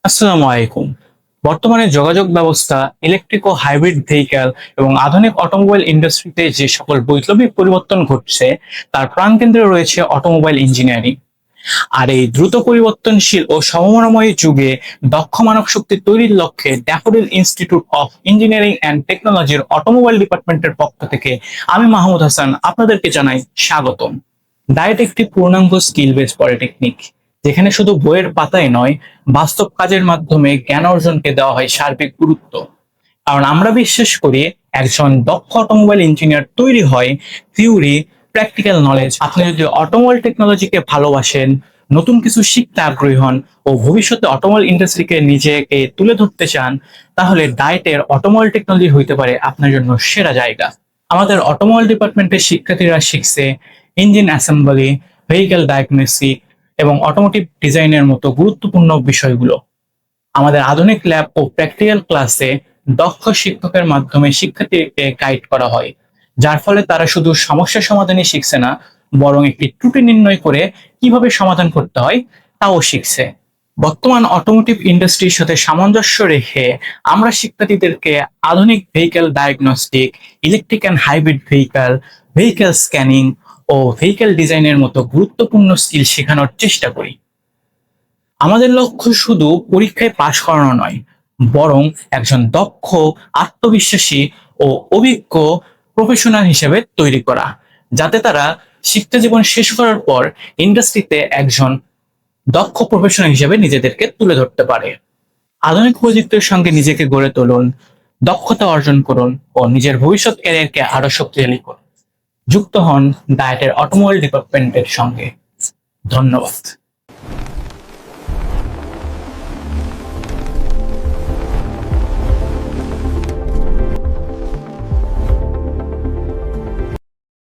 আসসালামু আলাইকুম। বর্তমানে যোগাযোগ ব্যবস্থা, ইলেকট্রিক ও হাইব্রিড ভেহিক্যাল এবং আধুনিক অটোমোবাইল ইন্ডাস্ট্রিতে যে সকল বৈপ্লবিক পরিবর্তন ঘটছে তার প্রাণকেন্দ্রে রয়েছে অটোমোবাইল ইঞ্জিনিয়ারিং। আর এই দ্রুত পরিবর্তনশীল ও সমমনাময়ী যুগে দক্ষ মানব শক্তি তৈরির লক্ষ্যে daffodil institute of engineering and টেকনোলজির অটোমোবাইল ডিপার্টমেন্টের পক্ষ থেকে আমি মাহমুদ হাসান আপনাদেরকে জানাই স্বাগতম। ডায়েট একটি পূর্ণাঙ্গ স্কিল বেস পলিটেকনিক, যেখানে শুধু বইয়ের পাতায় নয়, বাস্তব কাজের মাধ্যমে জ্ঞান অর্জনকে দেওয়া হয় সার্বিক গুরুত্ব। কারণ আমরা বিশ্বাস করি একজন দক্ষ অটোমোবাইল ইঞ্জিনিয়ার তৈরি হয় থিওরি, প্র্যাকটিক্যাল নলেজ। আপনি যদি অটোমোবাইল টেকনোলজিকে ভালোবাসেন, নতুন কিছু শিখতে আগ্রহী হন ও ভবিষ্যতে অটোমোবাইল ইন্ডাস্ট্রিকে নিজেকে তুলে ধরতে চান, তাহলে ডায়েটের অটোমোবাইল টেকনোলজি হইতে পারে আপনার জন্য সেরা জায়গা। আমাদের অটোমোবাইল ডিপার্টমেন্টের শিক্ষার্থীরা শিখছে ইঞ্জিন অ্যাসেম্বলি, ভেহিক্যাল ডায়াগনস্টিক এবং অটোমোটিভ ডিজাইনের মতো গুরুত্বপূর্ণ বিষয়গুলো। আমাদের আধুনিক ল্যাব ও প্র্যাকটিক্যাল ক্লাসে দক্ষ শিক্ষকের মাধ্যমে শিক্ষার্থীকে গাইড করা হয়, যার ফলে তারা শুধু সমস্যা সমাধানই শিখছে না, বরং একটি ত্রুটি নির্ণয় করে কিভাবে সমাধান করতে হয় তাও শিখছে। বর্তমান অটোমোটিভ ইন্ডাস্ট্রির সাথে সামঞ্জস্য রেখে আমরা শিক্ষার্থীদেরকে আধুনিক vehicle diagnostic, electric and hybrid vehicle, vehicle scanning ও ভেহিক্যাল ডিজাইনের মতো গুরুত্বপূর্ণ স্কিল শেখানোর চেষ্টা করি। আমাদের লক্ষ্য শুধু পরীক্ষায় পাশ করানো নয়, বরং একজন দক্ষ, আত্মবিশ্বাসী ও অভিজ্ঞ প্রফেশনাল হিসেবে তৈরি করা, যাতে তারা শিক্ষা জীবন শেষ করার পর ইন্ডাস্ট্রিতে একজন দক্ষ প্রফেশনাল হিসেবে নিজেদেরকে তুলে ধরতে পারে। আধুনিক প্রযুক্তির সঙ্গে নিজেকে গড়ে তুলুন, দক্ষতা অর্জন করুন ও নিজের ভবিষ্যৎ ক্যারিয়ারকে আরো শক্তিশালী করুন। যুক্ত হন ডায়েটের অটোমোবাইল ডিপার্টমেন্টের সঙ্গে। ধন্যবাদ।